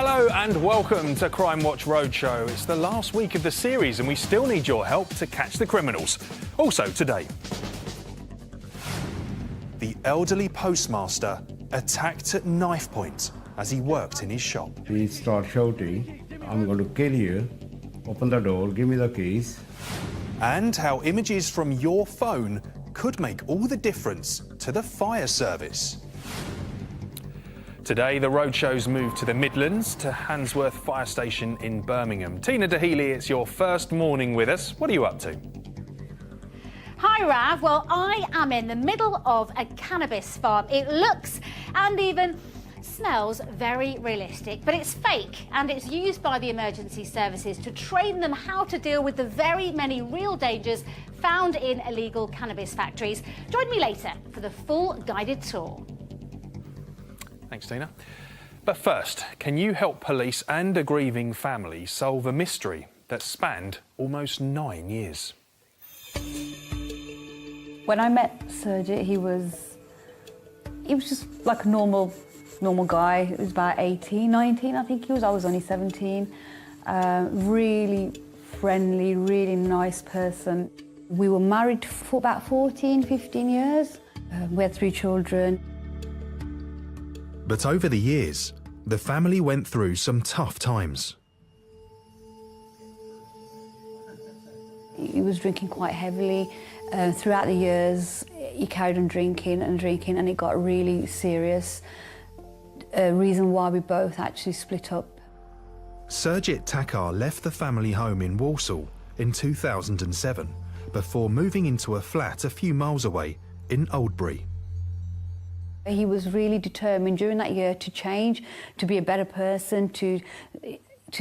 Hello and welcome to Crimewatch Roadshow. It's the last week of the series and we still need your help to catch the criminals. Also today, the elderly postmaster attacked at knife point as he worked in his shop. He started shouting, "I'm going to kill you. Open the door, give me the keys." And how images from your phone could make all the difference to the fire service. Today, the Roadshow's moved to the Midlands, to Handsworth Fire Station in Birmingham. Tina DeHealy, it's your first morning with us. What are you up to? Hi Rav, well I am in the middle of a cannabis farm. It looks and even smells very realistic, but it's fake and it's used by the emergency services to train them how to deal with the very many real dangers found in illegal cannabis factories. Join me later for the full guided tour. Thanks, Tina. But first, can you help police and a grieving family solve a mystery that spanned almost 9 years? When I met Sergey, he was just like a normal guy. He was about 18, 19, I think he was. I was only 17. Really friendly, really nice person. We were married for about 14, 15 years. We had 3 children. But over the years, the family went through some tough times. He was drinking quite heavily. Throughout the years, he carried on drinking, and it got really serious. Reason why we both actually split up. Sergit Takar left the family home in Walsall in 2007 before moving into a flat a few miles away in Oldbury. He was really determined during that year to change, to be a better person, to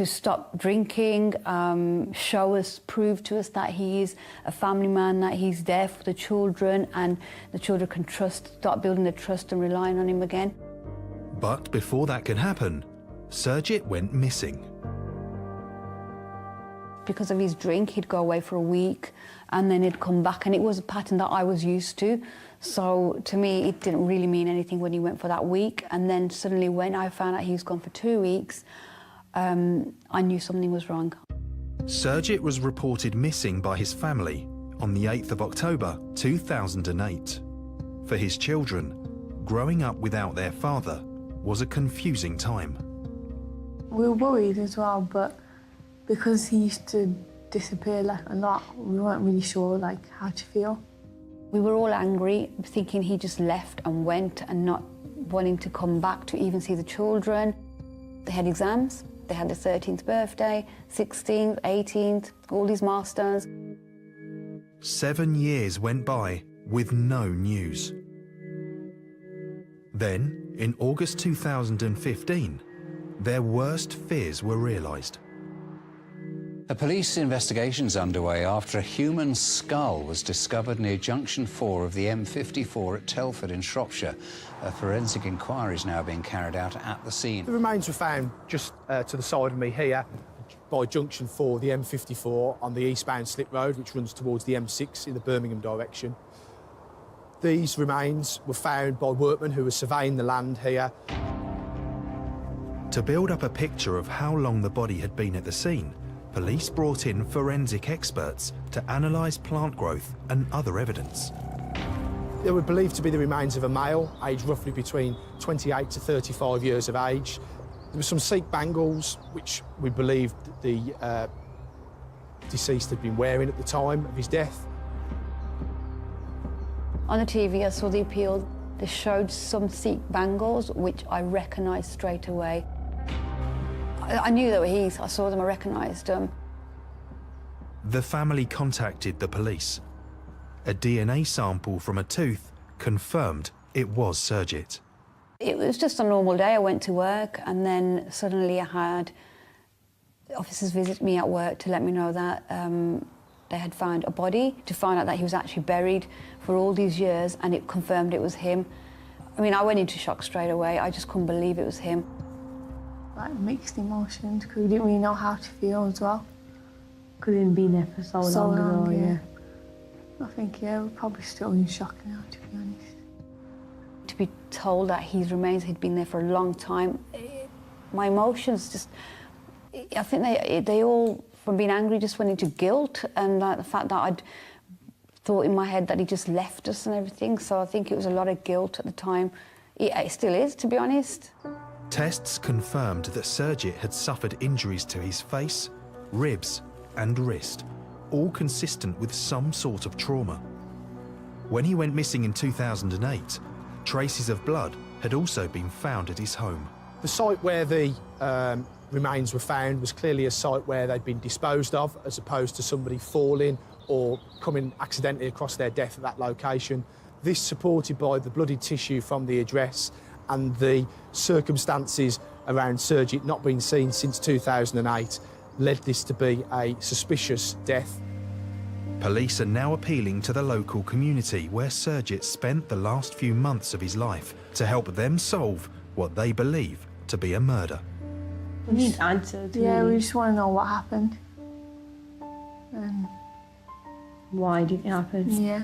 stop drinking, prove to us that he is a family man, that he's there for the children, and the children can start building the trust and relying on him again. But before that could happen, Sergit went missing. Because of his drink, he'd go away for a week and then he'd come back, and it was a pattern that I was used to. So to me, it didn't really mean anything when he went for that week. And then suddenly when I found out he was gone for 2 weeks, I knew something was wrong. Sergit was reported missing by his family on the 8th of October 2008. For his children, growing up without their father was a confusing time. We were worried as well, but because he used to disappear like a lot, we weren't really sure how to feel. We were all angry, thinking he just left and went and not wanting to come back to even see the children. They had exams, they had their 13th birthday, 16th, 18th, all these milestones. 7 years went by with no news. Then, in August 2015, their worst fears were realised. A police investigation is underway after a human skull was discovered near Junction 4 of the M54 at Telford in Shropshire. A forensic inquiry is now being carried out at the scene. The remains were found just to the side of me here by Junction 4, the M54, on the eastbound slip road, which runs towards the M6 in the Birmingham direction. These remains were found by workmen who were surveying the land here. To build up a picture of how long the body had been at the scene, police brought in forensic experts to analyse plant growth and other evidence. They were believed to be the remains of a male, aged roughly between 28 to 35 years of age. There were some Sikh bangles, which we believed the deceased had been wearing at the time of his death. On the TV, I saw the appeal. They showed some Sikh bangles, which I recognised straight away. I knew they were his. I saw them, I recognised them. The family contacted the police. A DNA sample from a tooth confirmed it was Sergit. It was just a normal day. I went to work and then suddenly I had officers visit me at work to let me know that they had found a body, to find out that he was actually buried for all these years, and it confirmed it was him. I mean, I went into shock straight away. I just couldn't believe it was him. Mixed emotions, because we didn't really know how to feel as well. Because he'd been there for so long ago, yeah. I think, yeah, we're probably still in shock now, to be honest. To be told that his remains had been there for a long time, My emotions just, I think they all, from being angry, just went into guilt, and like the fact that I'd thought in my head that he just left us and everything. So I think it was a lot of guilt at the time. It still is, to be honest. Tests confirmed that Sergit had suffered injuries to his face, ribs and wrist, all consistent with some sort of trauma. When he went missing in 2008, traces of blood had also been found at his home. The site where the remains were found was clearly a site where they'd been disposed of, as opposed to somebody falling or coming accidentally across their death at that location. This, supported by the bloody tissue from the address and the circumstances around Sergit not being seen since 2008, led this to be a suspicious death. Police are now appealing to the local community where Sergit spent the last few months of his life to help them solve what they believe to be a murder. We need answers. Yeah, really. we just want to know what happened. And Why did it happen? yeah.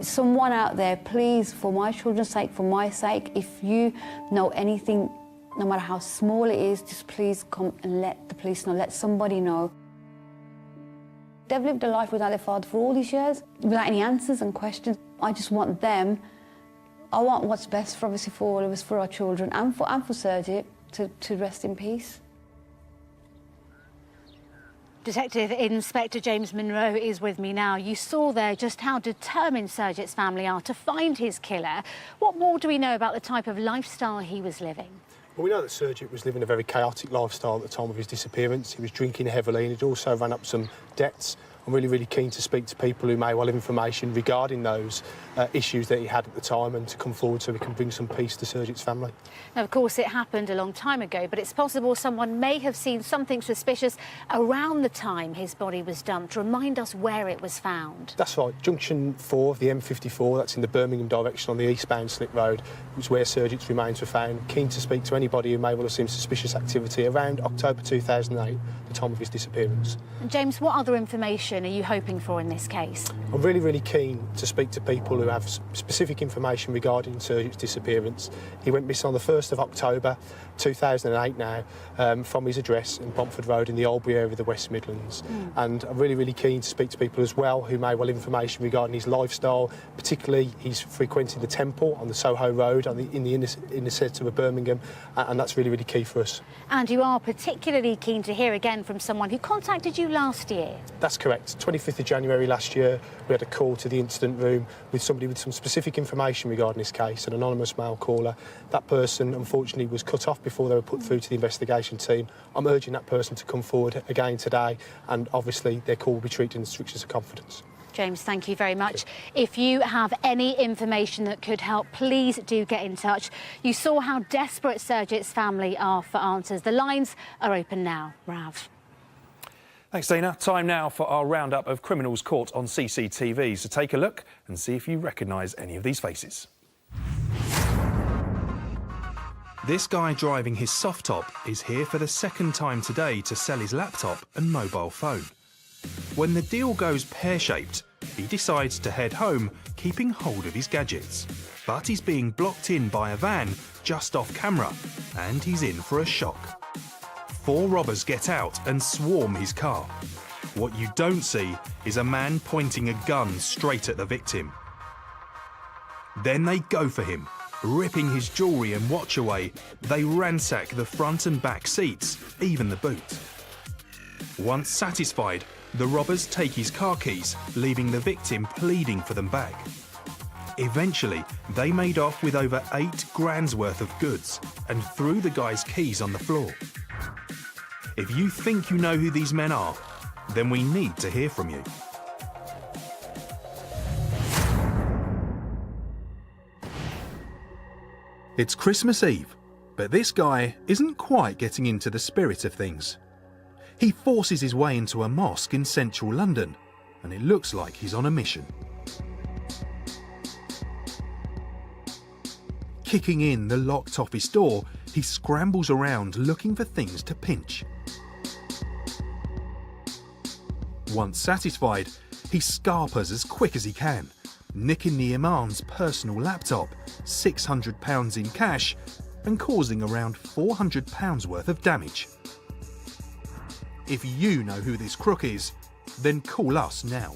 Someone out there, please, for my children's sake, for my sake, if you know anything, no matter how small it is, just please come and let the police know, let somebody know. They've lived a life without their father for all these years, without any answers and questions. I just want them, I want what's best for, obviously, for all of us, for our children, and for Sergit to rest in peace. Detective Inspector James Monroe is with me now. You saw there just how determined Sergit's family are to find his killer. What more do we know about the type of lifestyle he was living? Well, we know that Sergit was living a very chaotic lifestyle at the time of his disappearance. He was drinking heavily and he'd also run up some debts. I'm really keen to speak to people who may well have information regarding those issues that he had at the time and to come forward so we can bring some peace to Sergit's family. Now, of course, it happened a long time ago, but it's possible someone may have seen something suspicious around the time his body was dumped. Remind us where it was found. That's right, junction 4 of the M54, that's in the Birmingham direction on the eastbound slip road, was where Sergit's remains were found. Keen to speak to anybody who may well have seen suspicious activity around October 2008, the time of his disappearance. And James, what other information are you hoping for in this case? I'm really keen to speak to people who have specific information regarding Sergit's disappearance. He went missing on the 1st of October 2008 now from his address in Bomford Road in the Albury area of the West Midlands. And I'm really keen to speak to people as well who may well have information regarding his lifestyle, particularly he's frequenting the temple on the Soho Road in the inner centre of Birmingham, and that's really key for us. And you are particularly keen to hear again from someone who contacted you last year. That's correct. 25th of January last year, we had a call to the incident room with somebody with some specific information regarding this case, an anonymous male caller. That person, unfortunately, was cut off before they were put through to the investigation team. I'm urging that person to come forward again today, and obviously their call will be treated in strictures of confidence. James, thank you very much. If you have any information that could help, please do get in touch. You saw how desperate Sergit's family are for answers. The lines are open now. Rav. Thanks, Dana. Time now for our roundup of criminals caught on CCTV. So take a look and see if you recognise any of these faces. This guy driving his soft top is here for the second time today to sell his laptop and mobile phone. When the deal goes pear-shaped, he decides to head home, keeping hold of his gadgets. But he's being blocked in by a van just off camera, and he's in for a shock. 4 robbers get out and swarm his car. What you don't see is a man pointing a gun straight at the victim. Then they go for him. Ripping his jewellery and watch away, they ransack the front and back seats, even the boot. Once satisfied, the robbers take his car keys, leaving the victim pleading for them back. Eventually, they made off with over £8 grand's worth of goods and threw the guy's keys on the floor. If you think you know who these men are, then we need to hear from you. It's Christmas Eve, but this guy isn't quite getting into the spirit of things. He forces his way into a mosque in central London, and it looks like he's on a mission. Kicking in the locked office door, he scrambles around looking for things to pinch. Once satisfied, he scarpers as quick as he can, nicking the Imam's personal laptop, £600 in cash, and causing around £400 worth of damage. If you know who this crook is, then call us now.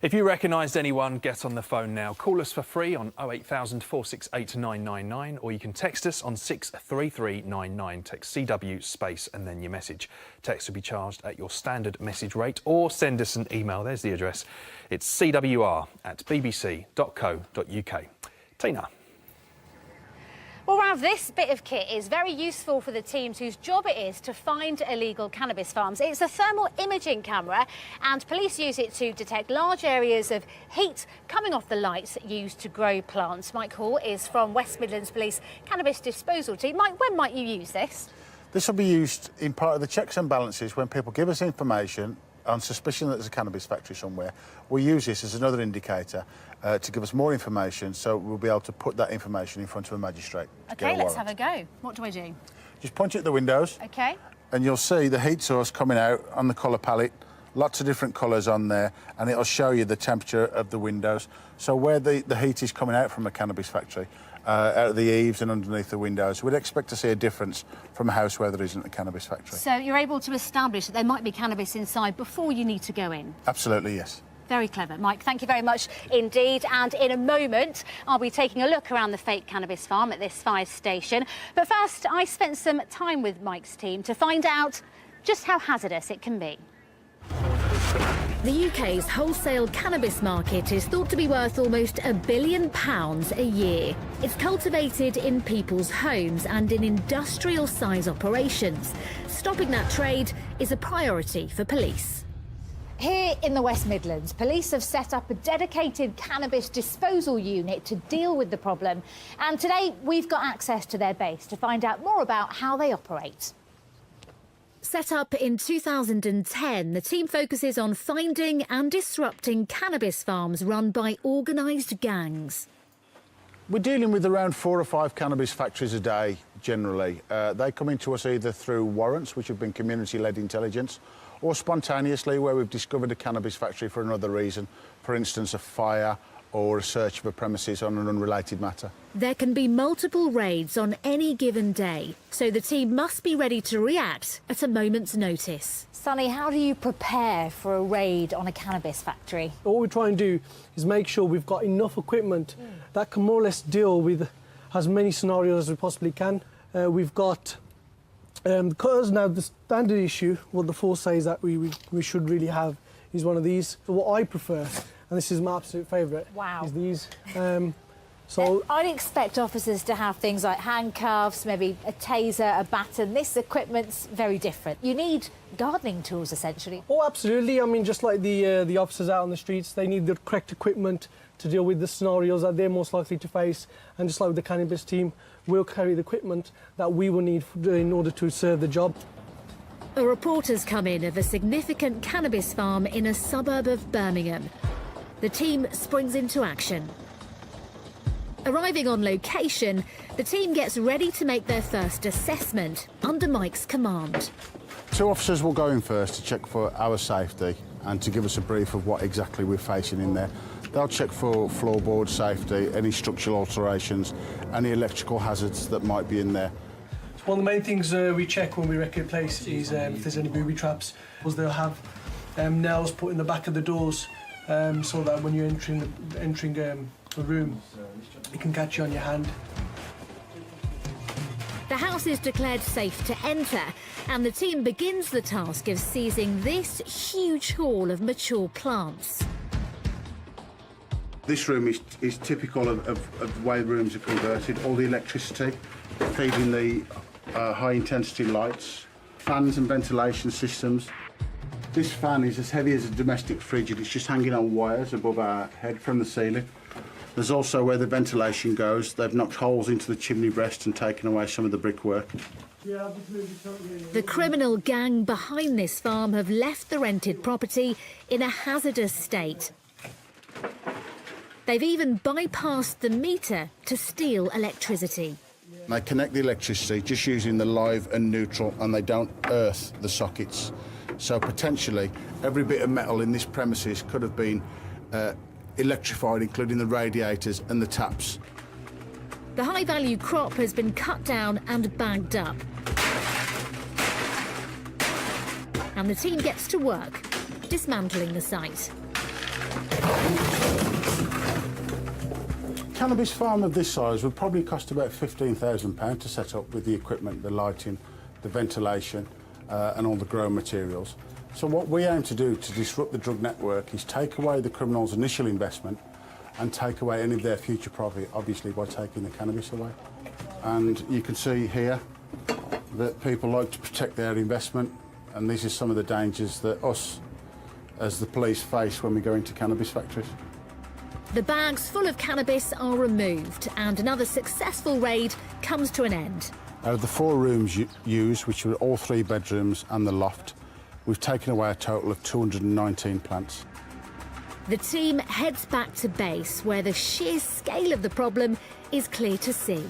If you recognised anyone, get on the phone now. Call us for free on 08000 468 999, or you can text us on 63399. Text CW space and then your message. Text will be charged at your standard message rate, or send us an email. There's the address. It's cwr@bbc.co.uk. Tina. Well, Rav, this bit of kit is very useful for the teams whose job it is to find illegal cannabis farms. It's a thermal imaging camera, and police use it to detect large areas of heat coming off the lights used to grow plants. Mike Hall is from West Midlands Police Cannabis Disposal Team. Mike, when might you use this? This will be used in part of the checks and balances when people give us information on suspicion that there's a cannabis factory somewhere. We use this as another indicator to give us more information, so we'll be able to put that information in front of a magistrate. OK, let's have a go. What do I do? Just punch at the windows. OK. And you'll see the heat source coming out on the colour palette. Lots of different colours on there, and it'll show you the temperature of the windows. So where the heat is coming out from a cannabis factory, out of the eaves and underneath the windows, we'd expect to see a difference from a house where there isn't a cannabis factory. So you're able to establish that there might be cannabis inside before you need to go in? Absolutely, yes. Very clever. Mike, thank you very much indeed. And in a moment, I'll be taking a look around the fake cannabis farm at this fire station. But first, I spent some time with Mike's team to find out just how hazardous it can be. The UK's wholesale cannabis market is thought to be worth almost £1 billion a year. It's cultivated in people's homes and in industrial-size operations. Stopping that trade is a priority for police. Here in the West Midlands, police have set up a dedicated cannabis disposal unit to deal with the problem. And today, we've got access to their base to find out more about how they operate. Set up in 2010, the team focuses on finding and disrupting cannabis farms run by organised gangs. We're dealing with around 4 or 5 cannabis factories a day, generally. They come into us either through warrants, which have been community-led intelligence, or spontaneously, where we've discovered a cannabis factory for another reason, for instance, a fire or a search of a premises on an unrelated matter. There can be multiple raids on any given day, so the team must be ready to react at a moment's notice. Sonny, how do you prepare for a raid on a cannabis factory? What we try and do is make sure we've got enough equipment that can more or less deal with as many scenarios as we possibly can. We've got cutters. Now, the standard issue, what the force says that we should really have is one of these. So what I prefer, and this is my absolute favourite, is these. So I'd expect officers to have things like handcuffs, maybe a taser, a baton. This equipment's very different. You need gardening tools, essentially. Oh, absolutely. I mean, just like the officers out on the streets, they need the correct equipment to deal with the scenarios that they're most likely to face. And just like with the cannabis team, we'll carry the equipment that we will need in order to serve the job. A report has come in of a significant cannabis farm in a suburb of Birmingham. The team springs into action. Arriving on location, the team gets ready to make their first assessment under Mike's command. 2 officers will go in first to check for our safety and to give us a brief of what exactly we're facing in there. They'll check for floorboard safety, any structural alterations, any electrical hazards that might be in there. One of the main things we check when we wreck a place is if there's any booby traps. They'll have nails put in the back of the doors so that when you're entering a room, it can catch you on your hand. The house is declared safe to enter, and the team begins the task of seizing this huge haul of mature plants. This room is typical of the way rooms are converted. All the electricity feeding the high-intensity lights, fans and ventilation systems. This fan is as heavy as a domestic fridge, and it's just hanging on wires above our head from the ceiling. There's also where the ventilation goes. They've knocked holes into the chimney breast and taken away some of the brickwork. The criminal gang behind this farm have left the rented property in a hazardous state. They've even bypassed the meter to steal electricity. They connect the electricity just using the live and neutral, and they don't earth the sockets. So potentially every bit of metal in this premises could have been electrified, including the radiators and the taps. The high-value crop has been cut down and bagged up. And the team gets to work, dismantling the site. Cannabis farm of this size would probably cost about £15,000 to set up with the equipment, the lighting, the ventilation and all the growing materials. So what we aim to do to disrupt the drug network is take away the criminals' initial investment and take away any of their future profit, obviously by taking the cannabis away. And you can see here that people like to protect their investment, and these are some of the dangers that us as the police face when we go into cannabis factories. The bags full of cannabis are removed and another successful raid comes to an end. Out of the 4 rooms used, which were all 3 bedrooms and the loft, we've taken away a total of 219 plants. The team heads back to base where the sheer scale of the problem is clear to see.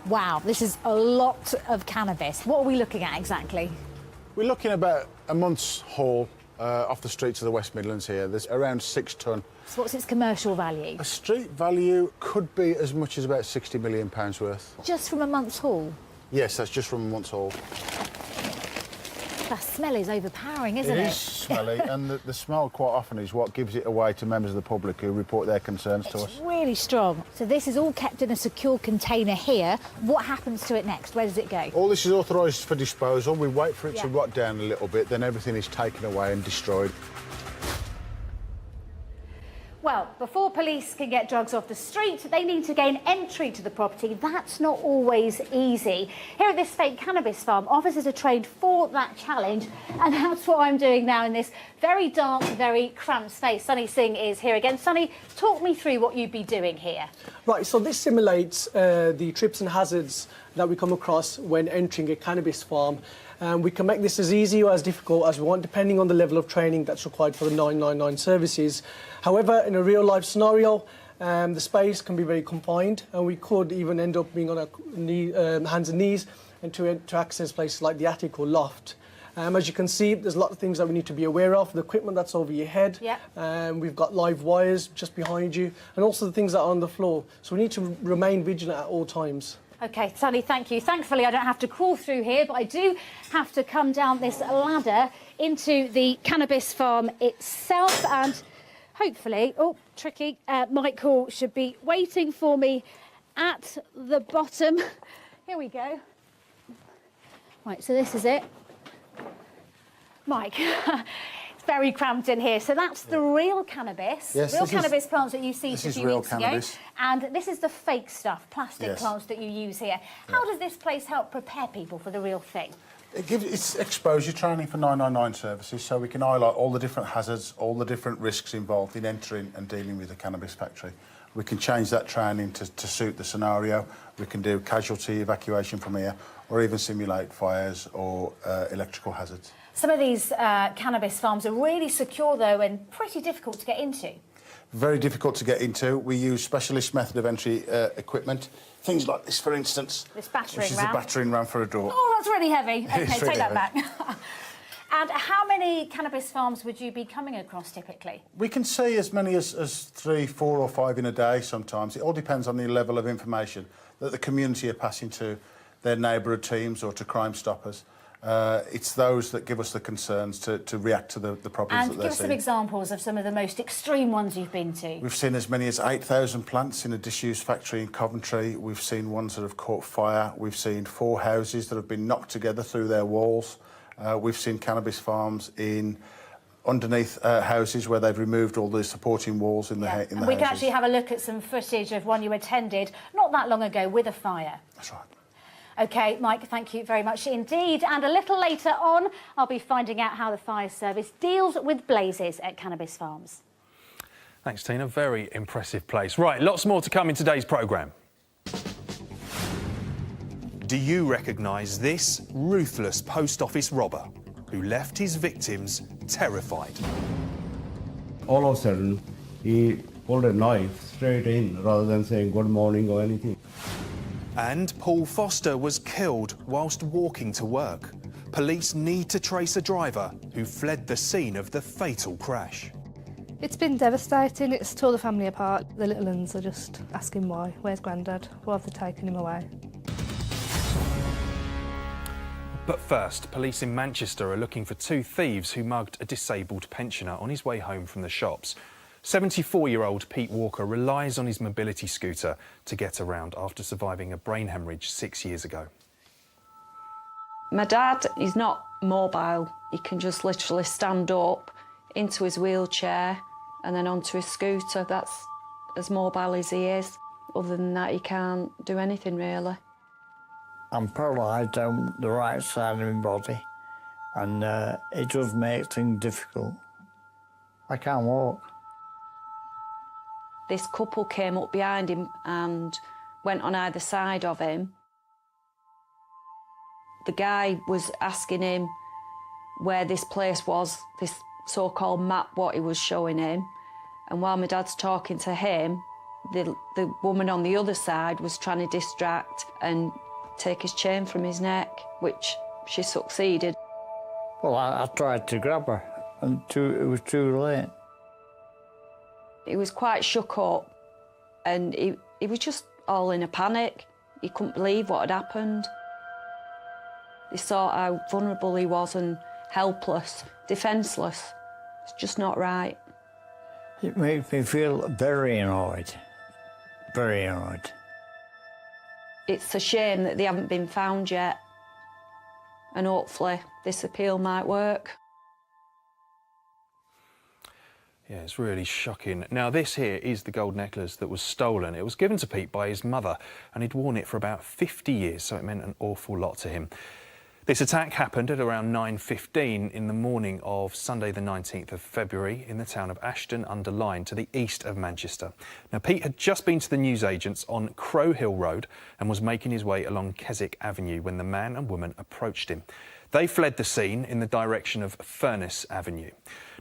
Wow, this is a lot of cannabis. What are we looking at exactly? We're looking about a month's haul off the streets of the West Midlands here. There's around 6 tonne. So what's its commercial value? A street value could be as much as about £60 million worth. Just from a month's haul? Yes, that's just from a month's haul. That smell is overpowering, isn't it? It is smelly, and the smell quite often is what gives it away to members of the public who report their concerns to us. It's really strong. So this is all kept in a secure container here. What happens to it next? Where does it go? All this is authorised for disposal. We wait for it to rot down a little bit, then everything is taken away and destroyed. Well, before police can get drugs off the street, they need to gain entry to the property. That's not always easy. Here at this fake cannabis farm, officers are trained for that challenge, and that's what I'm doing now in this very dark, very cramped space. Sunny Singh is here again. Sunny, talk me through what you'd be doing here. Right, so this simulates the trips and hazards that we come across when entering a cannabis farm. We can make this as easy or as difficult as we want, depending on the level of training that's required for the 999 services. However, in a real-life scenario, the space can be very confined, and we could even end up being on our hands and knees and to access places like the attic or loft. As you can see, there's a lot of things that we need to be aware of. The equipment that's over your head, we've got live wires just behind you, and also the things that are on the floor. So we need to remain vigilant at all times. OK, Sunny, thank you. Thankfully, I don't have to crawl through here, but I do have to come down this ladder into the cannabis farm itself. And hopefully, oh, tricky, Michael should be waiting for me at the bottom. Here we go. Right, so this is it. Mike, it's very cramped in here. So that's the real cannabis, real cannabis plants that you see a few weeks ago. And this is the fake stuff, plastic plants that you use here. How does this place help prepare people for the real thing? It's exposure training for 999 services, so we can highlight all the different hazards, all the different risks involved in entering and dealing with a cannabis factory. We can change that training to suit the scenario. We can do casualty evacuation from here, or even simulate fires or electrical hazards. Some of these cannabis farms are really secure, though, and pretty difficult to get into. Very difficult to get into. We use specialist method of entry equipment. Things like this, for instance. This battering ram. Which is a battering ram for a door. Oh, that's really heavy. OK, It's take really that heavy. back. And how many cannabis farms would you be coming across typically? We can see as many as 3, 4 or 5 in a day sometimes. It all depends on the level of information that the community are passing to their neighbourhood teams or to Crime Stoppers. It's those that give us the concerns to react to the problems that they're seeing. And give us some examples of some of the most extreme ones you've been to. We've seen as many as 8,000 plants in a disused factory in Coventry. We've seen ones that have caught fire. We've seen 4 houses that have been knocked together through their walls. We've seen cannabis farms underneath houses where they've removed all the supporting walls in the houses. And we can actually have a look at some footage of one you attended not that long ago with a fire. That's right. OK, Mike, thank you very much indeed. And a little later on, I'll be finding out how the fire service deals with blazes at cannabis farms. Thanks, Tina. Very impressive place. Right, lots more to come in today's programme. Do you recognise this ruthless post office robber who left his victims terrified? All of a sudden, he pulled a knife straight in rather than saying good morning or anything. And Paul Foster was killed whilst walking to work. Police need to trace a driver who fled the scene of the fatal crash. It's been devastating. It's tore the family apart. The little ones are just asking why. Where's Grandad? Why have they taken him away? But first, police in Manchester are looking for 2 thieves who mugged a disabled pensioner on his way home from the shops. 74-year-old Pete Walker relies on his mobility scooter to get around after surviving a brain hemorrhage 6 years ago. My dad is not mobile. He can just literally stand up into his wheelchair and then onto his scooter. That's as mobile as he is. Other than that, he can't do anything really. I'm paralysed down the right side of my body, and it does make things difficult. I can't walk. This couple came up behind him and went on either side of him. The guy was asking him where this place was, this so-called map, what he was showing him. And while my dad's talking to him, the woman on the other side was trying to distract and take his chain from his neck, which she succeeded. Well, I tried to grab her, and it was too late. He was quite shook up, and he was just all in a panic. He couldn't believe what had happened. He saw how vulnerable he was and helpless, defenceless. It's just not right. It makes me feel very annoyed, very annoyed. It's a shame that they haven't been found yet, and hopefully this appeal might work. Yeah, it's really shocking. Now, this here is the gold necklace that was stolen. It was given to Pete by his mother, and he'd worn it for about 50 years, so it meant an awful lot to him. This attack happened at around 9:15 in the morning of Sunday the 19th of February in the town of Ashton-under-Lyne, to the east of Manchester. Now, Pete had just been to the newsagents on Crow Hill Road and was making his way along Keswick Avenue when the man and woman approached him. They fled the scene in the direction of Furness Avenue.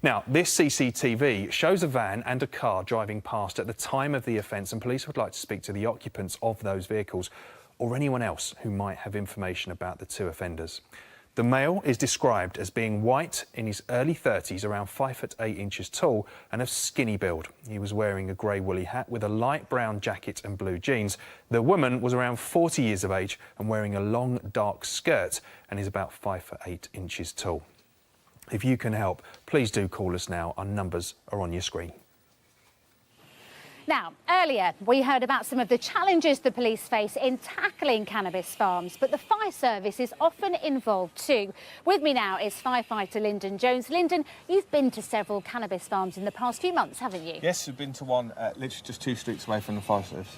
Now, this CCTV shows a van and a car driving past at the time of the offence, and police would like to speak to the occupants of those vehicles or anyone else who might have information about the 2 offenders. The male is described as being white, in his early 30s, around 5'8" tall, and of skinny build. He was wearing a grey woolly hat with a light brown jacket and blue jeans. The woman was around 40 years of age and wearing a long dark skirt and is about 5'8" tall. If you can help, please do call us now. Our numbers are on your screen. Now, earlier we heard about some of the challenges the police face in tackling cannabis farms, but the fire service is often involved too. With me now is firefighter Lyndon Jones. Lyndon, you've been to several cannabis farms in the past few months, haven't you? Yes, we've been to one literally just 2 streets away from the fire service.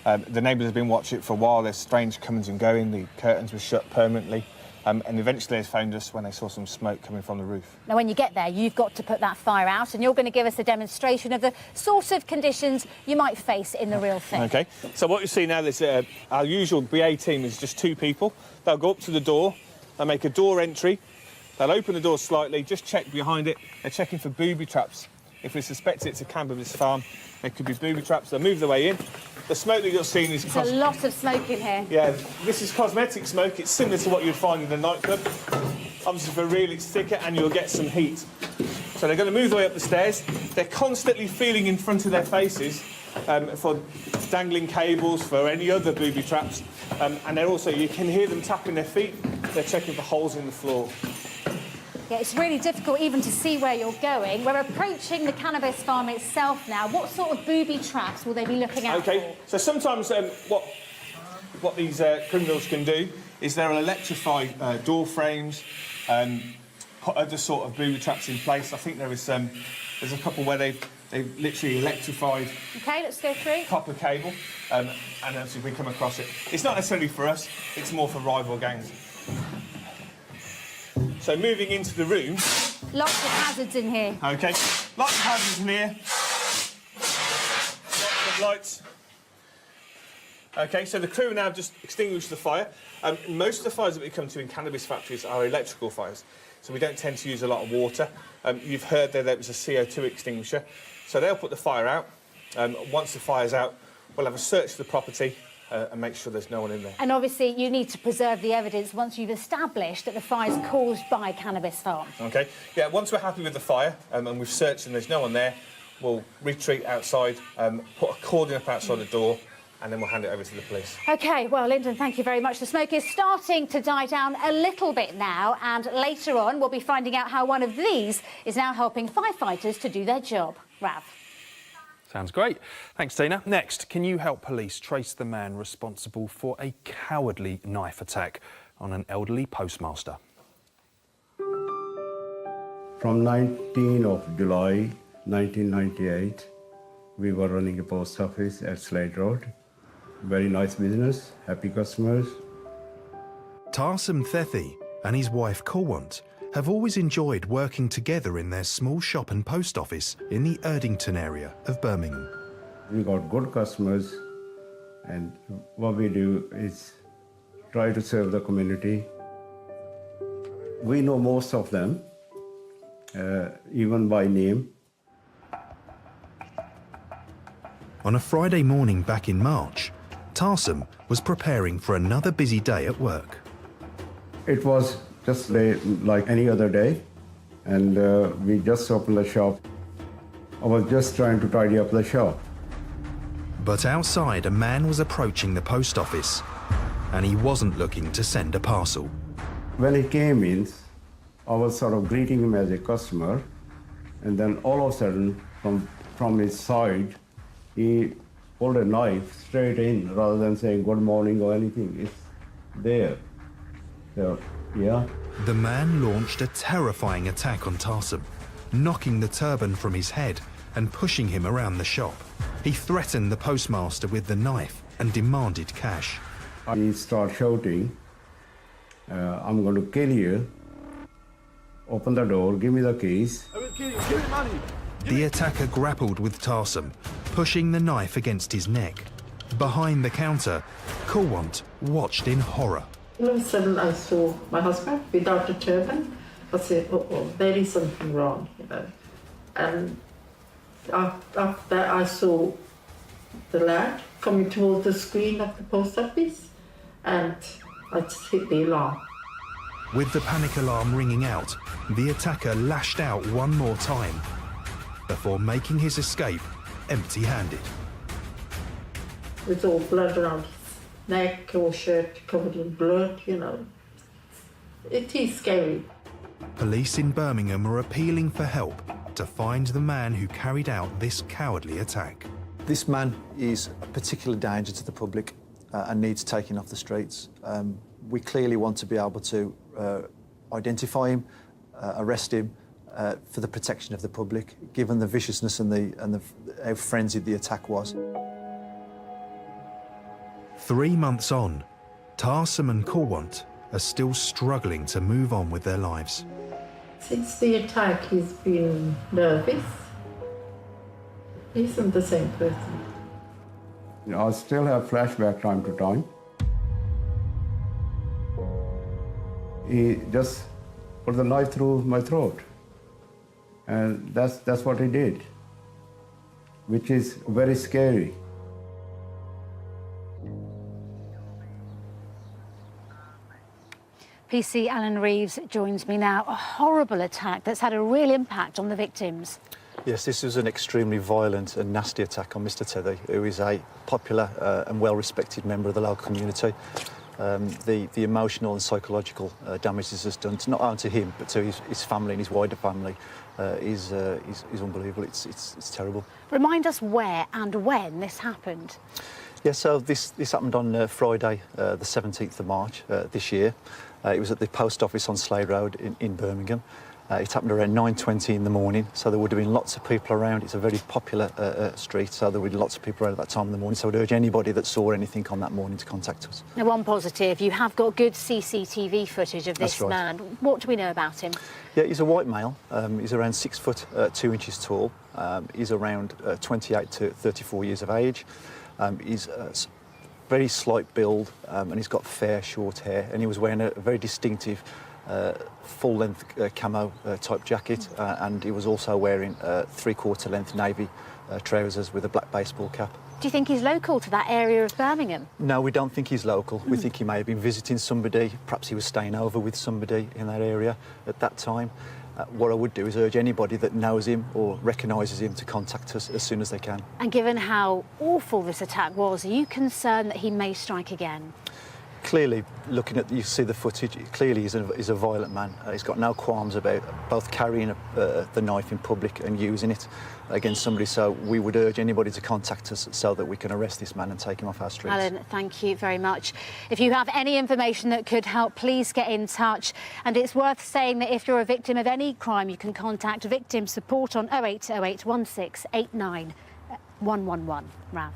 The neighbours have been watching it for a while. There's strange comings and going. The curtains were shut permanently. And eventually they found us when they saw some smoke coming from the roof. Now, when you get there, you've got to put that fire out, and you're going to give us a demonstration of the sort of conditions you might face in the real thing. OK, so what you see now is our usual BA team is just 2 people. They'll go up to the door, they'll make a door entry, they'll open the door slightly, just check behind it. They're checking for booby traps. If we suspect it's a cannabis farm, there could be booby traps. They'll move their way in. The smoke that you're seeing is... There's a lot of smoke in here. Yeah, this is cosmetic smoke. It's similar to what you'd find in a nightclub. Obviously, for real, it's thicker and you'll get some heat. So they're going to move their way up the stairs. They're constantly feeling in front of their faces for dangling cables, for any other booby traps. And they're also, you can hear them tapping their feet. They're checking for holes in the floor. Yeah, it's really difficult even to see where you're going. We're approaching the cannabis farm itself now. What sort of booby traps will they be looking out for? OK, so sometimes what these criminals can do is they'll electrify door frames and put other sort of booby traps in place. I think there's a couple where they've literally electrified... OK, let's go through. ...copper cable, and as we come across it. It's not necessarily for us, it's more for rival gangs. So moving into the room... Lots of hazards in here. OK, lots of hazards in here. Lots of lights. OK, so the crew now just extinguished the fire. Most of the fires that we come to in cannabis factories are electrical fires, so we don't tend to use a lot of water. You've heard there was a CO2 extinguisher, so they'll put the fire out. Once the fire's out, we'll have a search of the property, and make sure there's no one in there. And obviously you need to preserve the evidence once you've established that the fire is caused by a cannabis farm. OK. Yeah, once we're happy with the fire and we've searched and there's no one there, we'll retreat outside, put a cordon up outside the door, and then we'll hand it over to the police. OK, well, Lyndon, thank you very much. The smoke is starting to die down a little bit now, and later on we'll be finding out how one of these is now helping firefighters to do their job. Rav. Sounds great. Thanks, Tina. Next, can you help police trace the man responsible for a cowardly knife attack on an elderly postmaster? From 19th of July 1998, we were running a post office at Slade Road. Very nice business, happy customers. Tarsum Thethi and his wife Corwant have always enjoyed working together in their small shop and post office in the Erdington area of Birmingham. We got good customers, and what we do is try to serve the community. We know most of them, even by name. On a Friday morning back in March, Tarsum was preparing for another busy day at work. It was just like any other day, and we just opened the shop. I was just trying to tidy up the shop. But outside, a man was approaching the post office, and he wasn't looking to send a parcel. When he came in, I was sort of greeting him as a customer, and then all of a sudden, from his side, he pulled a knife straight in rather than saying good morning or anything. It's there. So, yeah. The man launched a terrifying attack on Tarsum, knocking the turban from his head and pushing him around the shop. He threatened the postmaster with the knife and demanded cash. He started shouting, I'm going to kill you. Open the door, give me the keys. I will kill you, give me money. The attacker grappled with Tarsum, pushing the knife against his neck. Behind the counter, Corwant watched in horror. All of a sudden I saw my husband without a turban. I said, oh, there is something wrong, you know. And after that I saw the lad coming towards the screen of the post office, and I just hit the alarm. With the panic alarm ringing out, the attacker lashed out one more time before making his escape empty-handed. With all blood around his neck or shirt covered in blood, you know. It is scary. Police in Birmingham are appealing for help to find the man who carried out this cowardly attack. This man is a particular danger to the public and needs taking off the streets. We clearly want to be able to identify him, arrest him for the protection of the public, given the viciousness and how frenzied the attack was. 3 months on, Tarsum and Corwant are still struggling to move on with their lives. Since the attack, he's been nervous. He isn't the same person. You know, I still have flashback time to time. He just put the knife through my throat. And that's what he did, which is very scary. PC Alan Reeves joins me now. A horrible attack that's had a real impact on the victims. Yes, this was an extremely violent and nasty attack on Mr. Teddy, who is a popular and well-respected member of the local community. The emotional and psychological damage this has done, not only to him, but to his family and his wider family, is unbelievable. It's terrible. Remind us where and when this happened. Yeah, so this happened on Friday, the 17th of March this year. It was at the post office on Slade Road in Birmingham. It happened around 9:20 in the morning, so there would have been lots of people around. It's a very popular street, so there would be lots of people around at that time in the morning. So I'd urge anybody that saw anything on that morning to contact us. Now, one positive, you have got good CCTV footage of this man. What do we know about him? Yeah, he's a white male. He's around 6 foot 2 inches tall. He's around 28 to 34 years of age. He's very slight build, and he's got fair, short hair, and he was wearing a very distinctive full-length camo type jacket, and he was also wearing 3/4 length navy trousers with a black baseball cap. Do you think he's local to that area of Birmingham? No, we don't think he's local. We think he may have been visiting somebody. Perhaps he was staying over with somebody in that area at that time. What I would do is urge anybody that knows him or recognises him to contact us as soon as they can. And given how awful this attack was, are you concerned that he may strike again? Clearly, looking at, you see the footage, clearly he's a violent man. He's got no qualms about both carrying the knife in public and using it against somebody. So we would urge anybody to contact us so that we can arrest this man and take him off our streets. Alan, thank you very much. If you have any information that could help, please get in touch. And it's worth saying that if you're a victim of any crime, you can contact victim support on 0808 1689 111. Rav.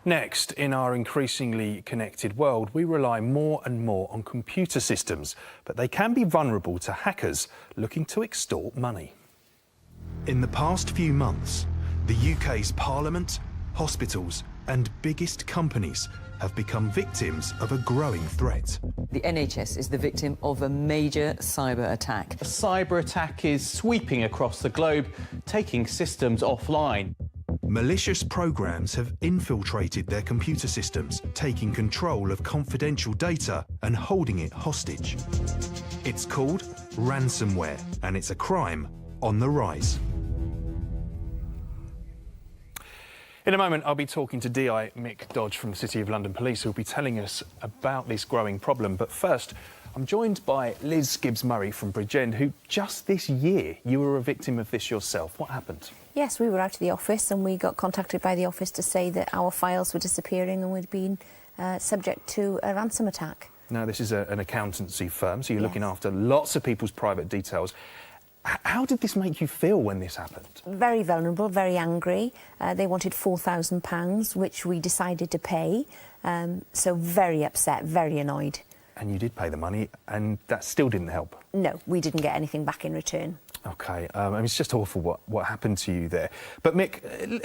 Next, in our increasingly connected world, we rely more and more on computer systems, but they can be vulnerable to hackers looking to extort money. In the past few months, the UK's Parliament, hospitals and biggest companies have become victims of a growing threat. The NHS is the victim of a major cyber attack. A cyber attack is sweeping across the globe, taking systems offline. Malicious programs have infiltrated their computer systems, taking control of confidential data and holding it hostage. It's called ransomware, and it's a crime on the rise. In a moment, I'll be talking to DI Mick Dodge from the City of London Police, who'll be telling us about this growing problem. But first, I'm joined by Liz Gibbs-Murray from Bridgend, who just this year you were a victim of this yourself. What happened? Yes, we were out of the office and we got contacted by the office to say that our files were disappearing and we'd been subject to a ransom attack. Now, this is an accountancy firm, so you're looking after lots of people's private details. How did this make you feel when this happened? Very vulnerable, very angry. They wanted £4,000, which we decided to pay. So very upset, very annoyed. And you did pay the money, and that still didn't help? No, we didn't get anything back in return. OK, I mean, it's just awful what happened to you there. But Mick,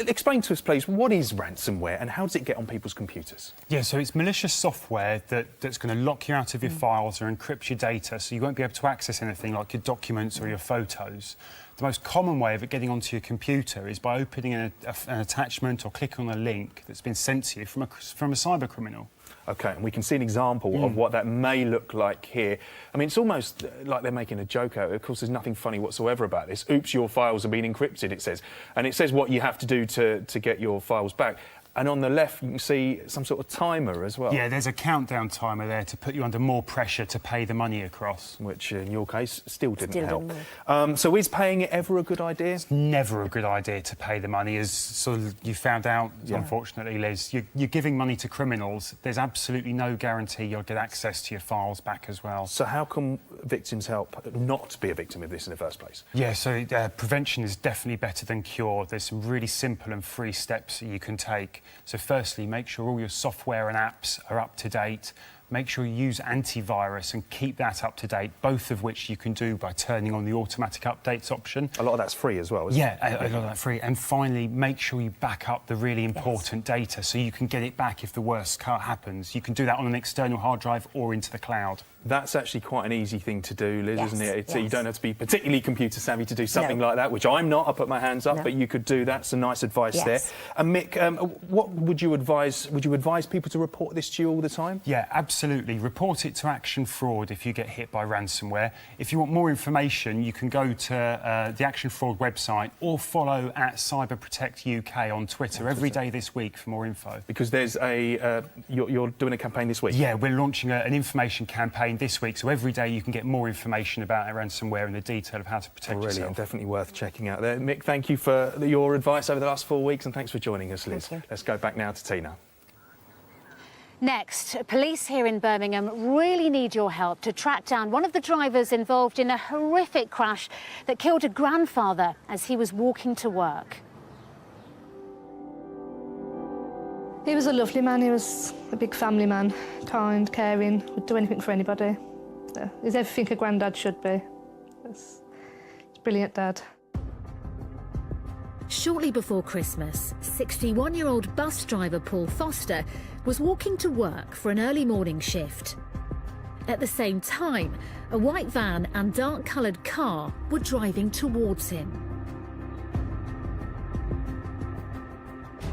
explain to us, please, what is ransomware and how does it get on people's computers? Yeah, so it's malicious software that's going to lock you out of your files or encrypt your data, so you won't be able to access anything like your documents or your photos. The most common way of it getting onto your computer is by opening an attachment or clicking on a link that's been sent to you from a cyber criminal. OK, and we can see an example of what that may look like here. I mean, it's almost like they're making a joke out of it. Of course, there's nothing funny whatsoever about this. Oops, your files have been encrypted, it says. And it says what you have to do to get your files back. And on the left, you can see some sort of timer as well. Yeah, there's a countdown timer there to put you under more pressure to pay the money across. Which, in your case, still didn't help. So is paying it ever a good idea? It's never a good idea to pay the money, as sort of you found out, unfortunately, Liz. You're giving money to criminals. There's absolutely no guarantee you'll get access to your files back as well. So how can victims help not be a victim of this in the first place? Yeah, so prevention is definitely better than cure. There's some really simple and free steps that you can take. So firstly, make sure all your software and apps are up to date. Make sure you use antivirus and keep that up to date, both of which you can do by turning on the automatic updates option. A lot of that's free as well, isn't it? Yeah, a lot of that's free. And finally, make sure you back up the really important data so you can get it back if the worst happens. You can do that on an external hard drive or into the cloud. That's actually quite an easy thing to do, Liz, isn't it? You don't have to be particularly computer savvy to do something like that, which I'm not. I put my hands up, but you could do that. Some nice advice there. And Mick, what would you advise? Would you advise people to report this to you all the time? Yeah, absolutely. Report it to Action Fraud if you get hit by ransomware. If you want more information, you can go to the Action Fraud website or follow at Cyber Protect UK on Twitter every day this week for more info. Because there's you're doing a campaign this week? Yeah, we're launching an information campaign this week, so every day you can get more information about ransomware and the detail of how to protect yourself. Definitely worth checking out there. Mick, thank you for your advice over the last 4 weeks and thanks for joining us, Liz. Let's go back now to Tina. Next, police here in Birmingham really need your help to track down one of the drivers involved in a horrific crash that killed a grandfather as he was walking to work. He was a lovely man. He was a big family man, kind, caring, would do anything for anybody. Yeah, he's everything a granddad should be. It's a brilliant dad. Shortly before Christmas, 61-year-old bus driver Paul Foster was walking to work for an early morning shift. At the same time, a white van and dark-coloured car were driving towards him.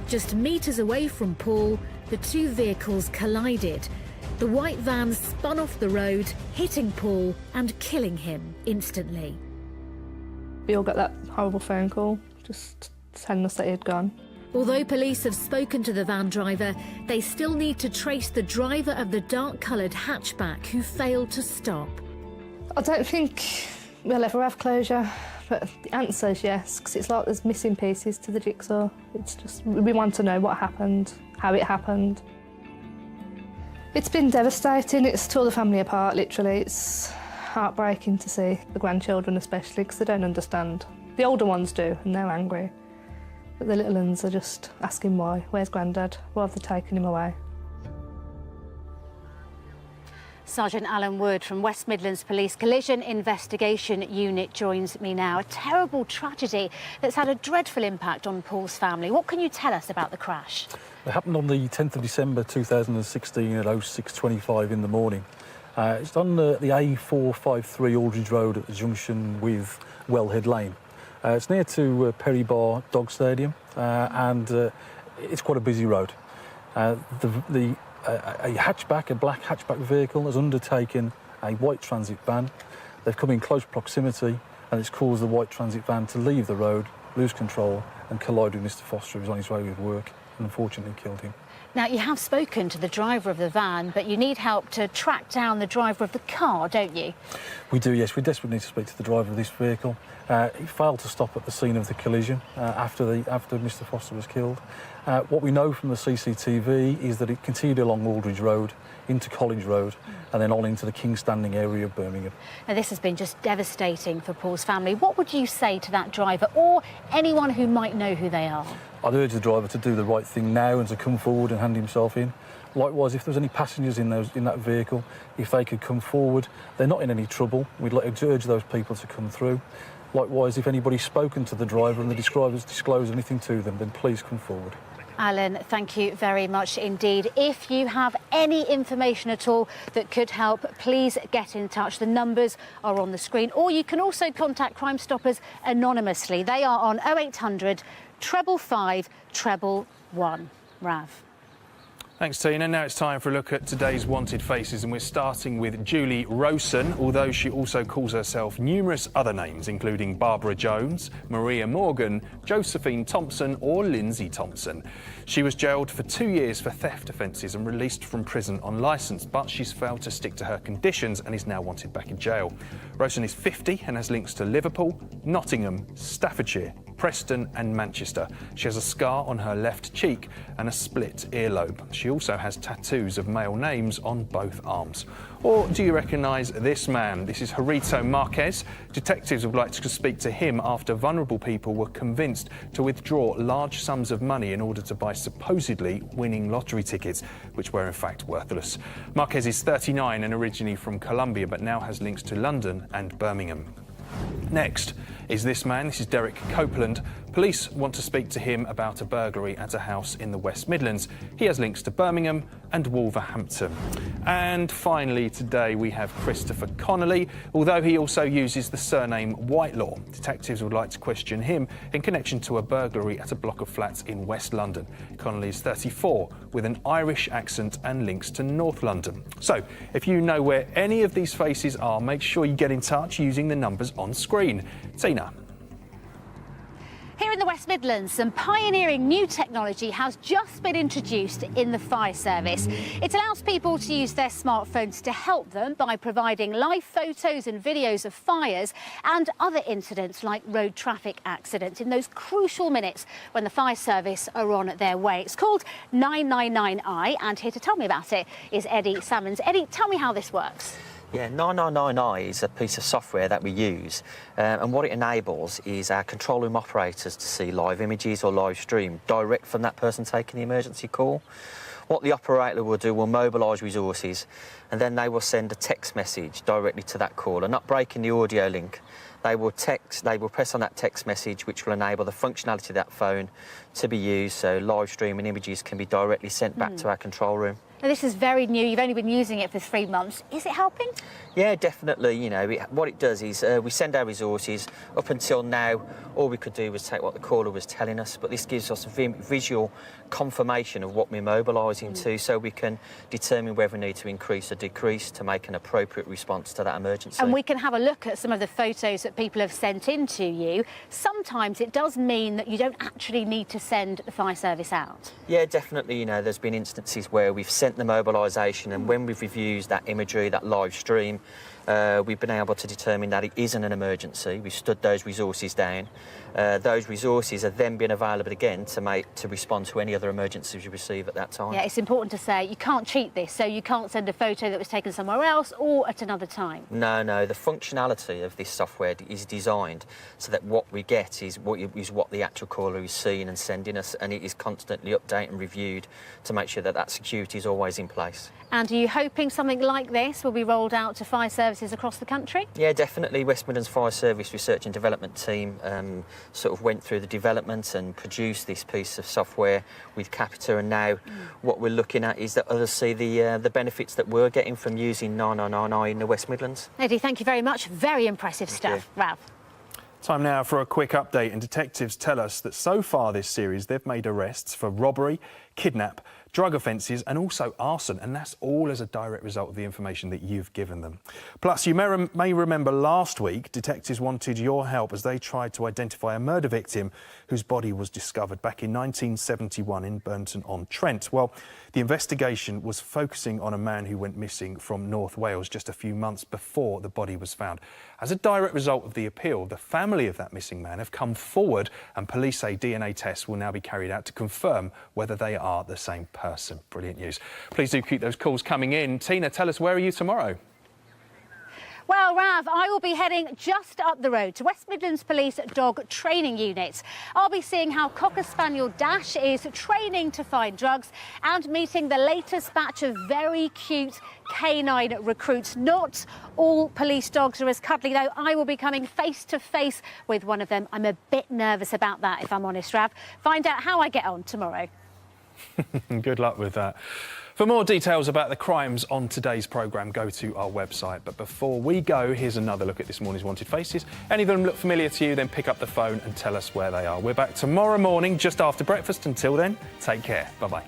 Just metres away from Paul, the two vehicles collided. The white van spun off the road, hitting Paul and killing him instantly. We all got that horrible phone call, just telling us that he had gone. Although police have spoken to the van driver, they still need to trace the driver of the dark-coloured hatchback who failed to stop. I don't think we'll ever have closure, but the answer is yes, because it's like there's missing pieces to the jigsaw. It's just, we want to know what happened, how it happened. It's been devastating. It's tore the family apart, literally. It's heartbreaking to see, the grandchildren especially, because they don't understand. The older ones do, and they're angry. But the little ones are just asking why. Where's Grandad? Why have they taken him away? Sergeant Alan Wood from West Midlands Police Collision Investigation Unit joins me now. A terrible tragedy that's had a dreadful impact on Paul's family. What can you tell us about the crash? It happened on the 10th of December 2016 at 06:25 in the morning. It's on the A453 Aldridge Road at the junction with Wellhead Lane. It's near to Perry Bar Dog Stadium and it's quite a busy road. A hatchback, a black hatchback vehicle has undertaken a white transit van. They've come in close proximity and it's caused the white transit van to leave the road, lose control and collide with Mr Foster, who was on his way with work, and unfortunately killed him. Now, you have spoken to the driver of the van, but you need help to track down the driver of the car, don't you? We do, yes. We desperately need to speak to the driver of this vehicle. He failed to stop at the scene of the collision after Mr Foster was killed. What we know from the CCTV is that it continued along Aldridge Road, into College Road, and then on into the King's Standing area of Birmingham. Now, this has been just devastating for Paul's family. What would you say to that driver or anyone who might know who they are? I'd urge the driver to do the right thing now and to come forward and hand himself in. Likewise, if there's any passengers in that vehicle, if they could come forward, they're not in any trouble. We'd like to urge those people to come through. Likewise, if anybody's spoken to the driver and the driver's disclosed anything to them, then please come forward. Alan, thank you very much indeed. If you have any information at all that could help, please get in touch. The numbers are on the screen, or you can also contact Crime Stoppers anonymously. They are on 0800 555 111. Rav. Thanks, Tina. Now it's time for a look at today's wanted faces, and we're starting with Julie Rosen, although she also calls herself numerous other names, including Barbara Jones, Maria Morgan, Josephine Thompson or Lindsay Thompson. She was jailed for 2 years for theft offences and released from prison on licence, but she's failed to stick to her conditions and is now wanted back in jail. Rosen is 50 and has links to Liverpool, Nottingham, Staffordshire, Preston and Manchester. She has a scar on her left cheek and a split earlobe. She also has tattoos of male names on both arms. Or do you recognise this man? This is Jorito Marquez. Detectives would like to speak to him after vulnerable people were convinced to withdraw large sums of money in order to buy supposedly winning lottery tickets, which were in fact worthless. Marquez is 39 and originally from Colombia, but now has links to London and Birmingham. Next is this man. This is Derek Copeland. Police want to speak to him about a burglary at a house in the West Midlands. He has links to Birmingham and Wolverhampton. And finally today we have Christopher Connolly, although he also uses the surname Whitelaw. Detectives would like to question him in connection to a burglary at a block of flats in West London. Connolly is 34 with an Irish accent and links to North London. So if you know where any of these faces are, make sure you get in touch using the numbers on screen. Tina. Here in the West Midlands, some pioneering new technology has just been introduced in the fire service. It allows people to use their smartphones to help them by providing live photos and videos of fires and other incidents like road traffic accidents in those crucial minutes when the fire service are on their way. It's called 999i, and here to tell me about it is Eddie Salmons. Eddie, tell me how this works. Yeah, 999i is a piece of software that we use, and what it enables is our control room operators to see live images or live stream direct from that person taking the emergency call. What the operator will do will mobilise resources, and then they will send a text message directly to that call, and not breaking the audio link. They will press on that text message, which will enable the functionality of that phone to be used, so live streaming images can be directly sent back to our control room. Now, this is very new. You've only been using it for 3 months. Is it helping? Yeah, definitely. You know, what it does is we send our resources. Up until now, all we could do was take what the caller was telling us, but this gives us a visual confirmation of what we're mobilising to, so we can determine whether we need to increase or decrease to make an appropriate response to that emergency. And we can have a look at some of the photos that people have sent in to you. Sometimes it does mean that you don't actually need to send the fire service out. Yeah, definitely. You know, there's been instances where we've sent the mobilisation, and when we've reviewed that imagery, that live stream, we've been able to determine that it isn't an emergency. We've stood those resources down. Those resources are then being available again to respond to any other emergencies you receive at that time. Yeah, it's important to say you can't cheat this, so you can't send a photo that was taken somewhere else or at another time. No, the functionality of this software is designed so that what we get is what the actual caller is seeing and sending us, and it is constantly updated and reviewed to make sure that that security is always in place. And are you hoping something like this will be rolled out to fire services across the country? Yeah, definitely. West Midlands Fire Service Research and Development Team sort of went through the development and produced this piece of software with Capita, and now what we're looking at is that others see the benefits that we're getting from using 9999 in the West Midlands. Eddie, thank you very much. Very impressive stuff. Rav. Time now for a quick update, and detectives tell us that so far this series they've made arrests for robbery, kidnap, drug offences and also arson, and that's all as a direct result of the information that you've given them. Plus, you may remember last week detectives wanted your help as they tried to identify a murder victim whose body was discovered back in 1971 in Burton-on-Trent. Well, the investigation was focusing on a man who went missing from North Wales just a few months before the body was found. As a direct result of the appeal, the family of that missing man have come forward, and police say DNA tests will now be carried out to confirm whether they are the same person. Brilliant news. Please do keep those calls coming in. Tina, tell us, where are you tomorrow? Well, Rav, I will be heading just up the road to West Midlands Police Dog Training Unit. I'll be seeing how Cocker Spaniel Dash is training to find drugs and meeting the latest batch of very cute canine recruits. Not all police dogs are as cuddly, though. I will be coming face to face with one of them. I'm a bit nervous about that, if I'm honest, Rav. Find out how I get on tomorrow. Good luck with that. For more details about the crimes on today's programme, go to our website. But before we go, here's another look at this morning's Wanted Faces. Any of them look familiar to you, then pick up the phone and tell us where they are. We're back tomorrow morning just after breakfast. Until then, take care. Bye-bye.